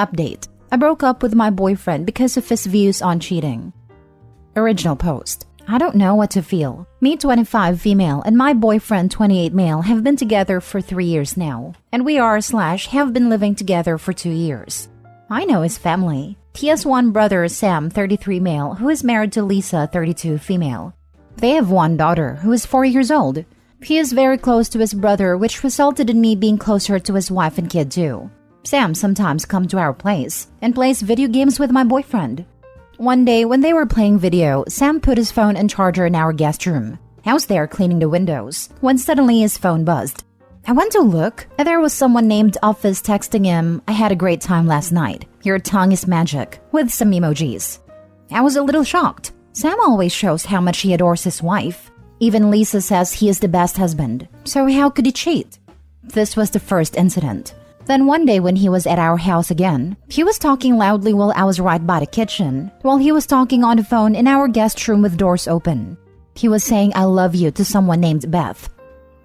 Update. I broke up with my boyfriend because of his views on cheating. Original post. I don't know what to feel. Me, 25 female, and my boyfriend, 28 male, have been together for 3 years now. And we have been living together for 2 years. I know his family. He has one brother, Sam, 33 male, who is married to Lisa, 32 female. They have one daughter, who is 4 years old. He is very close to his brother, which resulted in me being closer to his wife and kid too. Sam sometimes comes to our place and plays video games with my boyfriend. One day, when they were playing video, Sam put his phone and charger in our guest room. I was there cleaning the windows, when suddenly his phone buzzed. I went to look, and there was someone named Office texting him, "I had a great time last night. Your tongue is magic," with some emojis. I was a little shocked. Sam always shows how much he adores his wife. Even Lisa says he is the best husband, so how could he cheat? This was the first incident. Then one day when he was at our house again, he was talking loudly while I was right by the kitchen, while he was talking on the phone in our guest room with doors open. He was saying "I love you" to someone named Beth.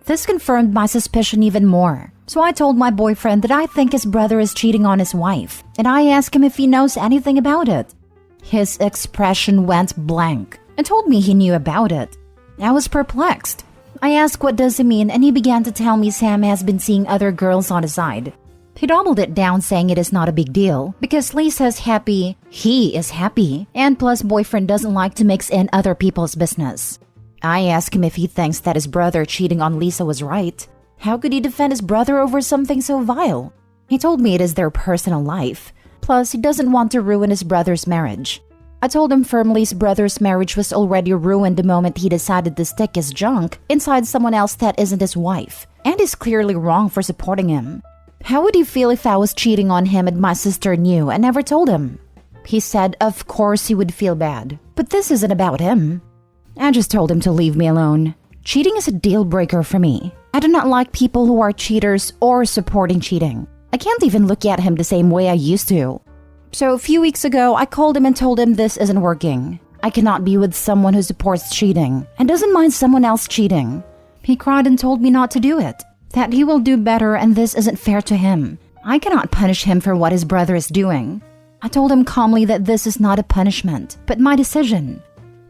This confirmed my suspicion even more, so I told my boyfriend that I think his brother is cheating on his wife, and I asked him if he knows anything about it. His expression went blank and told me he knew about it. I was perplexed. I asked what does it mean, and he began to tell me Sam has been seeing other girls on the side. He doubled it down saying it is not a big deal because Lisa's happy, he is happy, and plus boyfriend doesn't like to mix in other people's business. I asked him if he thinks that his brother cheating on Lisa was right. How could he defend his brother over something so vile? He told me it is their personal life. Plus, he doesn't want to ruin his brother's marriage. I told him firmly his brother's marriage was already ruined the moment he decided to stick his junk inside someone else that isn't his wife, and is clearly wrong for supporting him. How would he feel if I was cheating on him and my sister knew and never told him? He said of course he would feel bad, but this isn't about him. I just told him to leave me alone. Cheating is a deal breaker for me. I do not like people who are cheaters or supporting cheating. I can't even look at him the same way I used to. So a few weeks ago, I called him and told him this isn't working. I cannot be with someone who supports cheating and doesn't mind someone else cheating. He cried and told me not to do it, that he will do better and this isn't fair to him. I cannot punish him for what his brother is doing. I told him calmly that this is not a punishment, but my decision.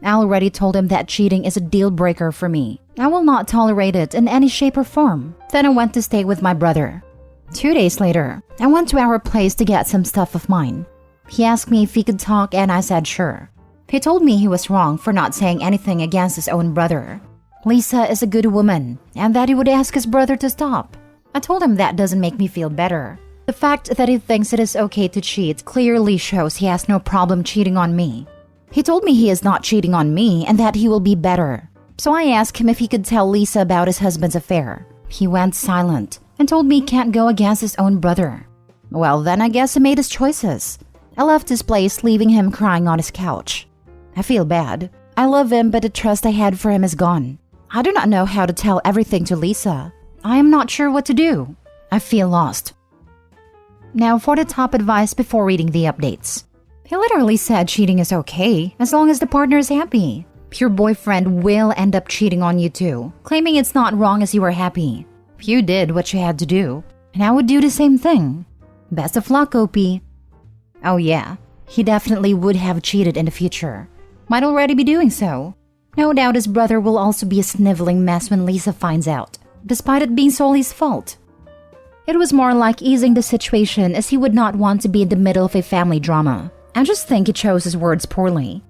I already told him that cheating is a deal breaker for me. I will not tolerate it in any shape or form. Then I went to stay with my brother. 2 days later, I went to our place to get some stuff of mine. He asked me if he could talk and I said sure. He told me he was wrong for not saying anything against his own brother. Lisa is a good woman and that he would ask his brother to stop. I told him that doesn't make me feel better. The fact that he thinks it is okay to cheat clearly shows he has no problem cheating on me. He told me he is not cheating on me and that he will be better. So I asked him if he could tell Lisa about his husband's affair. He went silent and told me he can't go against his own brother. Well, then I guess he made his choices. I left his place, leaving him crying on his couch. I feel bad. I love him, but the trust I had for him is gone. I do not know how to tell everything to Lisa. I am not sure what to do. I feel lost. Now for the top advice before reading the updates. He literally said cheating is okay as long as the partner is happy. Your boyfriend will end up cheating on you too, claiming it's not wrong as you were happy. You did what you had to do, and I would do the same thing. Best of luck, OP. Oh yeah, he definitely would have cheated in the future. Might already be doing so. No doubt his brother will also be a sniveling mess when Lisa finds out, despite it being solely his fault. It was more like easing the situation as he would not want to be in the middle of a family drama. I just think he chose his words poorly.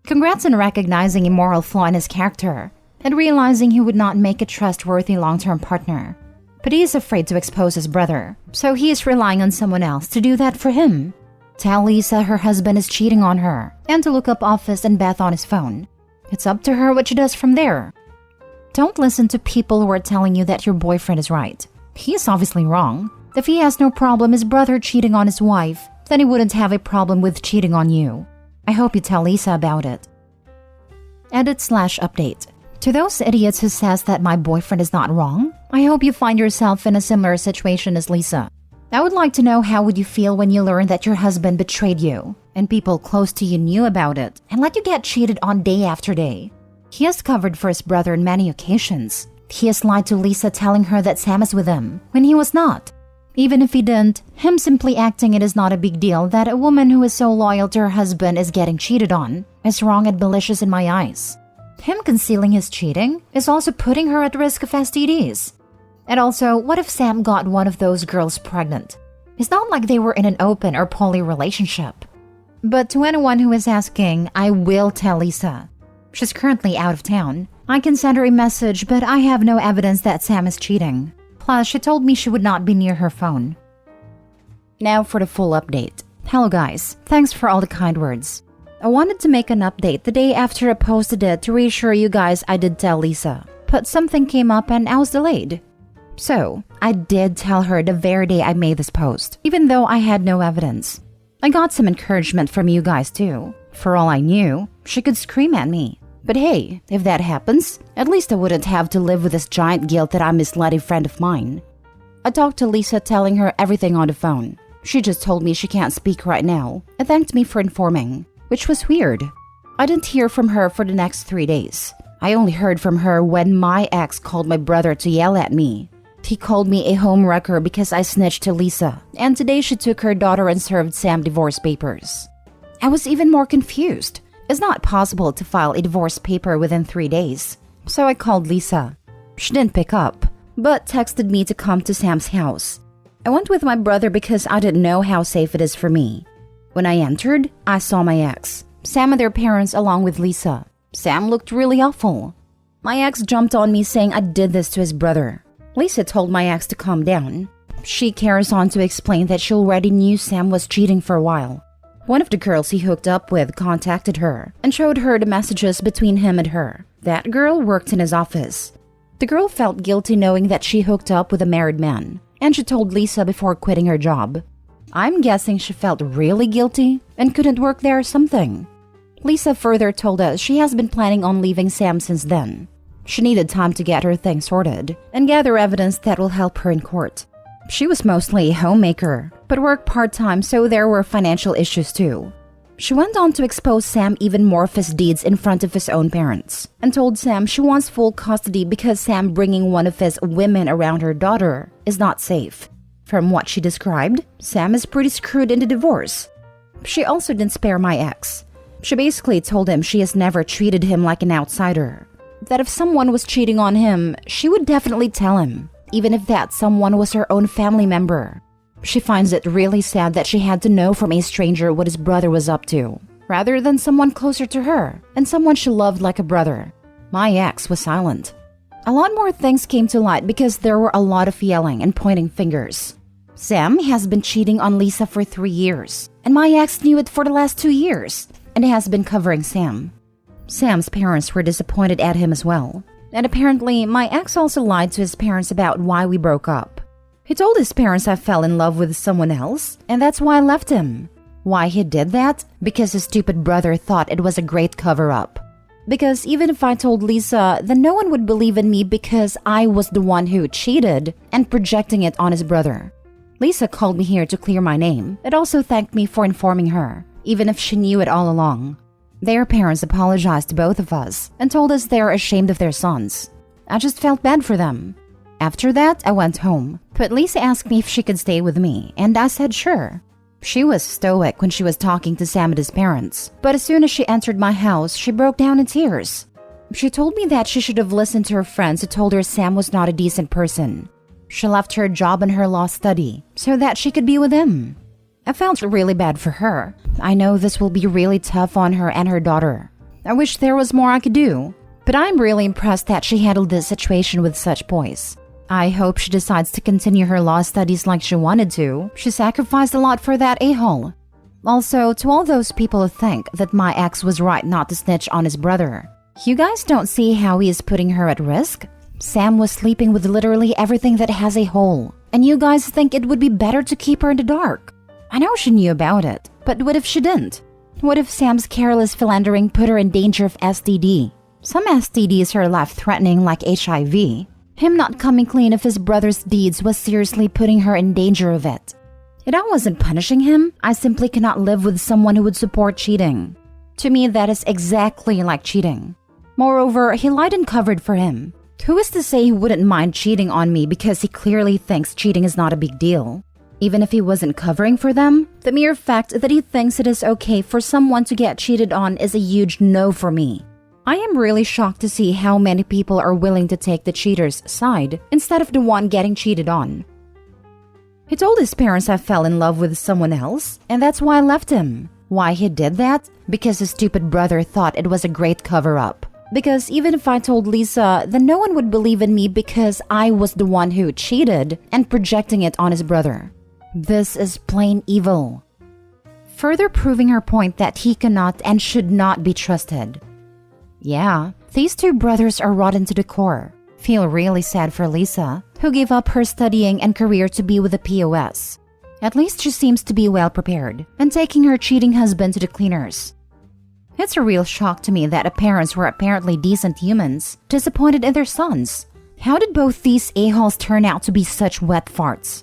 Congrats on recognizing a moral flaw in his character and realizing he would not make a trustworthy long-term partner. But he is afraid to expose his brother, so he is relying on someone else to do that for him. Tell Lisa her husband is cheating on her and to look up Office and Beth on his phone. It's up to her what she does from there. Don't listen to people who are telling you that your boyfriend is right. He is obviously wrong. If he has no problem his brother cheating on his wife, then he wouldn't have a problem with cheating on you. I hope you tell Lisa about it. Edit/update. To those idiots who says that my boyfriend is not wrong, I hope you find yourself in a similar situation as Lisa. I would like to know how would you feel when you learned that your husband betrayed you, and people close to you knew about it, and let you get cheated on day after day. He has covered for his brother on many occasions. He has lied to Lisa telling her that Sam is with him, when he was not. Even if he didn't, him simply acting it is not a big deal that a woman who is so loyal to her husband is getting cheated on is wrong and malicious in my eyes. Him concealing his cheating is also putting her at risk of STDs. And also, what if Sam got one of those girls pregnant? It's not like they were in an open or poly relationship. But to anyone who is asking, I will tell Lisa. She's currently out of town. I can send her a message, but I have no evidence that Sam is cheating. Plus, she told me she would not be near her phone. Now for the full update. Hello guys, thanks for all the kind words. I wanted to make an update the day after I posted it to reassure you guys I did tell Lisa, but something came up and I was delayed. So, I did tell her the very day I made this post, even though I had no evidence. I got some encouragement from you guys too. For all I knew, she could scream at me. But hey, if that happens, at least I wouldn't have to live with this giant guilt that I misled a friend of mine. I talked to Lisa telling her everything on the phone. She just told me she can't speak right now and thanked me for informing, which was weird. I didn't hear from her for the next 3 days. I only heard from her when my ex called my brother to yell at me. He called me a homewrecker because I snitched to Lisa, and today she took her daughter and served Sam divorce papers. I was even more confused. It's not possible to file a divorce paper within 3 days. So I called Lisa. She didn't pick up, but texted me to come to Sam's house. I went with my brother because I didn't know how safe it is for me. When I entered, I saw my ex, Sam and their parents along with Lisa. Sam looked really awful. My ex jumped on me saying I did this to his brother. Lisa told my ex to calm down. She carries on to explain that she already knew Sam was cheating for a while. One of the girls he hooked up with contacted her and showed her the messages between him and her. That girl worked in his office. The girl felt guilty knowing that she hooked up with a married man, and she told Lisa before quitting her job. I'm guessing she felt really guilty and couldn't work there or something. Lisa further told us she has been planning on leaving Sam since then. She needed time to get her things sorted and gather evidence that will help her in court. She was mostly a homemaker, but worked part-time, so there were financial issues too. She went on to expose Sam even more of his deeds in front of his own parents, and told Sam she wants full custody because Sam bringing one of his women around her daughter is not safe. From what she described, Sam is pretty screwed in the divorce. She also didn't spare my ex. She basically told him she has never treated him like an outsider. That if someone was cheating on him, she would definitely tell him, even if that someone was her own family member. She finds it really sad that she had to know from a stranger what his brother was up to, rather than someone closer to her and someone she loved like a brother. My ex was silent. A lot more things came to light because there were a lot of yelling and pointing fingers. Sam has been cheating on Lisa for 3 years, and my ex knew it for the last 2 years, and has been covering Sam. Sam's parents were disappointed at him as well. And apparently, my ex also lied to his parents about why we broke up. He told his parents I fell in love with someone else, and that's why I left him. Why he did that? Because his stupid brother thought it was a great cover-up. Because even if I told Lisa, then no one would believe in me because I was the one who cheated and projecting it on his brother. Lisa called me here to clear my name and also thanked me for informing her, even if she knew it all along. Their parents apologized to both of us and told us they are ashamed of their sons. I just felt bad for them. After that, I went home, but Lisa asked me if she could stay with me, and I said sure. She was stoic when she was talking to Sam and his parents, but as soon as she entered my house, she broke down in tears. She told me that she should have listened to her friends who told her Sam was not a decent person. She left her job and her law study so that she could be with him. I felt really bad for her. I know this will be really tough on her and her daughter. I wish there was more I could do, but I'm really impressed that she handled this situation with such poise. I hope she decides to continue her law studies like she wanted to. She sacrificed a lot for that a-hole. Also, to all those people who think that my ex was right not to snitch on his brother, you guys don't see how he is putting her at risk? Sam was sleeping with literally everything that has a hole, and you guys think it would be better to keep her in the dark. I know she knew about it, but what if she didn't? What if Sam's careless philandering put her in danger of STD? Some STDs are life-threatening like HIV. Him not coming clean of his brother's deeds was seriously putting her in danger of it. And I wasn't punishing him. I simply cannot live with someone who would support cheating. To me, that is exactly like cheating. Moreover, he lied and covered for him. Who is to say he wouldn't mind cheating on me because he clearly thinks cheating is not a big deal? Even if he wasn't covering for them, the mere fact that he thinks it is okay for someone to get cheated on is a huge no for me. I am really shocked to see how many people are willing to take the cheater's side instead of the one getting cheated on. He told his parents I fell in love with someone else, and that's why I left him. Why he did that? Because his stupid brother thought it was a great cover-up. Because even if I told Lisa, then no one would believe in me because I was the one who cheated and projecting it on his brother. This is plain evil. Further proving her point that he cannot and should not be trusted. Yeah, these two brothers are rotten to the core. Feel really sad for Lisa, who gave up her studying and career to be with the POS. At least she seems to be well prepared and taking her cheating husband to the cleaners. It's a real shock to me that the parents were apparently decent humans, disappointed in their sons. How did both these a-holes turn out to be such wet farts?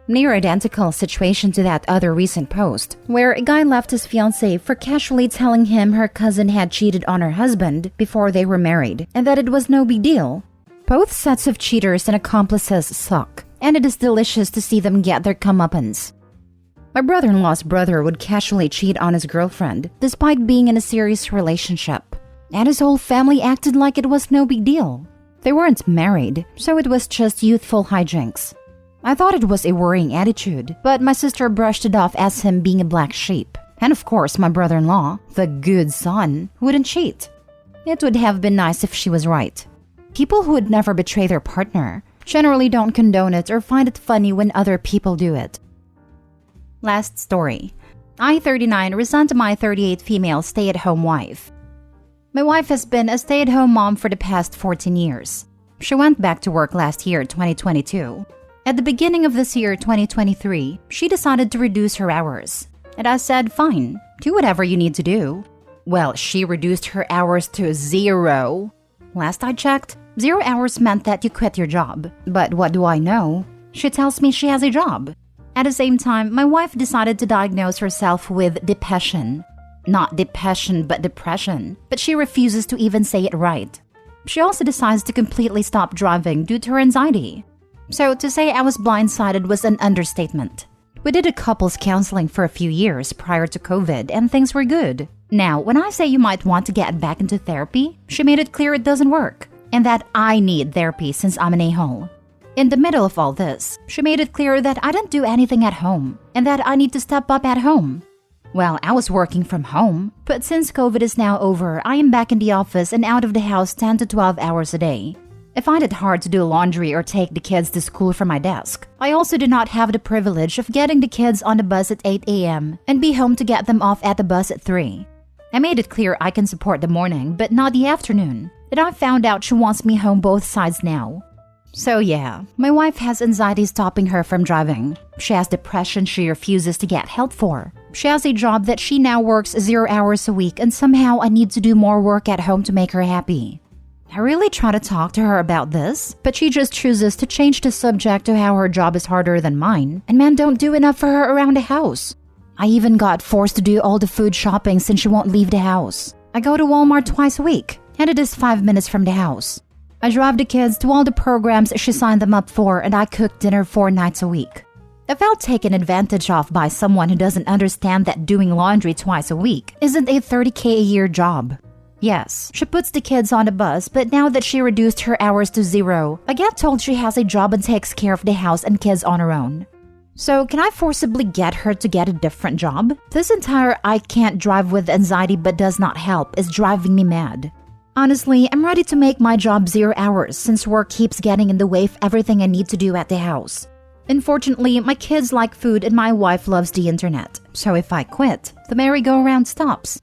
Near identical situation to that other recent post, where a guy left his fiancée for casually telling him her cousin had cheated on her husband before they were married, and that it was no big deal. Both sets of cheaters and accomplices suck, and it is delicious to see them get their comeuppance. My brother-in-law's brother would casually cheat on his girlfriend, despite being in a serious relationship, and his whole family acted like it was no big deal. They weren't married, so it was just youthful hijinks. I thought it was a worrying attitude, but my sister brushed it off as him being a black sheep. And of course, my brother-in-law, the good son, wouldn't cheat. It would have been nice if she was right. People who would never betray their partner generally don't condone it or find it funny when other people do it. Last story. I, 39, resent my 38 female stay-at-home wife. My wife has been a stay-at-home mom for the past 14 years. She went back to work last year, 2022. At the beginning of this year, 2023, she decided to reduce her hours. And I said, fine, do whatever you need to do. Well, she reduced her hours to 0. Last I checked, 0 hours meant that you quit your job. But what do I know? She tells me she has a job. At the same time, my wife decided to diagnose herself with depression. Not depression, but depression. But she refuses to even say it right. She also decides to completely stop driving due to her anxiety. So to say I was blindsided was an understatement. We did a couples counseling for a few years prior to COVID and things were good. Now, when I say you might want to get back into therapy, she made it clear it doesn't work and that I need therapy since I'm an a-hole. In the middle of all this, she made it clear that I didn't do anything at home and that I need to step up at home. Well, I was working from home, but since COVID is now over, I am back in the office and out of the house 10 to 12 hours a day. I find it hard to do laundry or take the kids to school from my desk. I also do not have the privilege of getting the kids on the bus at 8 a.m. and be home to get them off at the bus at 3. I made it clear I can support the morning, but not the afternoon. And I found out she wants me home both sides now. So yeah, my wife has anxiety stopping her from driving. She has depression she refuses to get help for. She has a job that she now works 0 hours a week and somehow I need to do more work at home to make her happy. I really try to talk to her about this, but she just chooses to change the subject to how her job is harder than mine, and men don't do enough for her around the house. I even got forced to do all the food shopping since she won't leave the house. I go to Walmart twice a week, and it is 5 minutes from the house. I drive the kids to all the programs she signed them up for, and I cook dinner 4 nights a week. I felt taken advantage of by someone who doesn't understand that doing laundry twice a week isn't a $30K a year job. Yes, she puts the kids on the bus, but now that she reduced her hours to 0, I get told she has a job and takes care of the house and kids on her own. So can I forcibly get her to get a different job? This entire I can't drive with anxiety but does not help is driving me mad. Honestly, I'm ready to make my job 0 hours since work keeps getting in the way of everything I need to do at the house. Unfortunately, my kids like food and my wife loves the internet, so if I quit, the merry-go-round stops.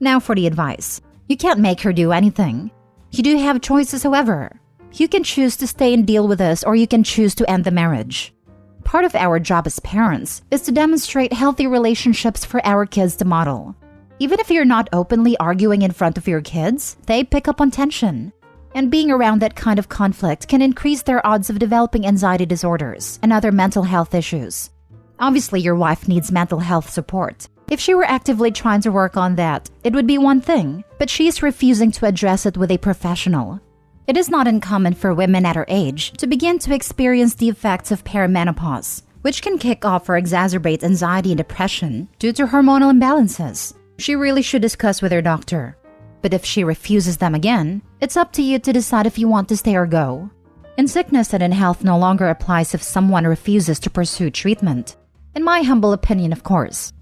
Now for the advice. You can't make her do anything. You do have choices, however. You can choose to stay and deal with this, or you can choose to end the marriage. Part of our job as parents is to demonstrate healthy relationships for our kids to model. Even if you're not openly arguing in front of your kids, they pick up on tension. And being around that kind of conflict can increase their odds of developing anxiety disorders and other mental health issues. Obviously, your wife needs mental health support. If she were actively trying to work on that, it would be one thing, but she is refusing to address it with a professional. It is not uncommon for women at her age to begin to experience the effects of perimenopause, which can kick off or exacerbate anxiety and depression due to hormonal imbalances. She really should discuss with her doctor. But if she refuses them again, it's up to you to decide if you want to stay or go. In sickness and in health no longer applies if someone refuses to pursue treatment. In my humble opinion, of course.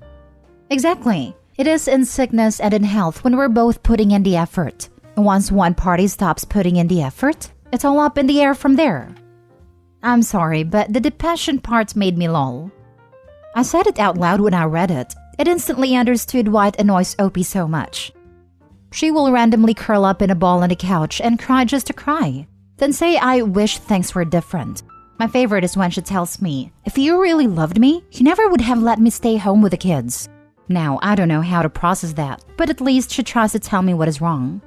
Exactly. It is in sickness and in health when we're both putting in the effort. Once one party stops putting in the effort, it's all up in the air from there. I'm sorry, but the depression part made me lol. I said it out loud when I read it. It instantly understood why it annoys Opie so much. She will randomly curl up in a ball on the couch and cry just to cry. Then say, I wish things were different. My favorite is when she tells me, if you really loved me, you never would have let me stay home with the kids. Now, I don't know how to process that, but at least she tries to tell me what is wrong.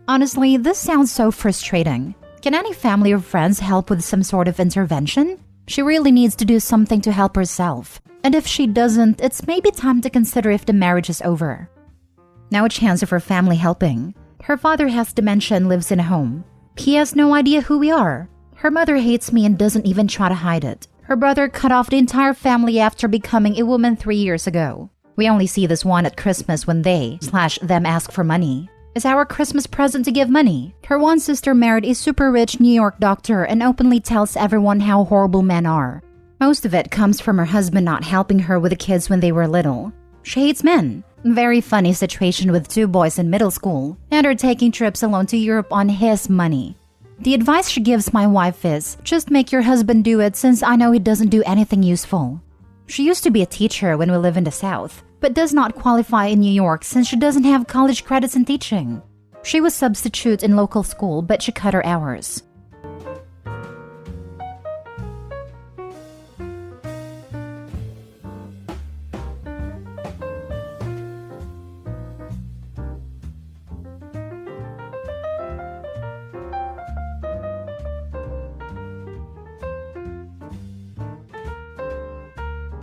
Honestly, this sounds so frustrating. Can any family or friends help with some sort of intervention? She really needs to do something to help herself. And if she doesn't, it's maybe time to consider if the marriage is over. No chance of her family helping. Her father has dementia and lives in a home. He has no idea who we are. Her mother hates me and doesn't even try to hide it. Her brother cut off the entire family after becoming a woman 3 years ago. We only see this one at Christmas when they/them ask for money. Is our Christmas present to give money? Her one sister married a super rich New York doctor and openly tells everyone how horrible men are. Most of it comes from her husband not helping her with the kids when they were little. She hates men. Very funny situation with 2 boys in middle school and her taking trips alone to Europe on his money. The advice she gives my wife is, just make your husband do it since I know he doesn't do anything useful. She used to be a teacher when we live in the South, but does not qualify in New York since she doesn't have college credits in teaching. She was substitute in local school, but she cut her hours.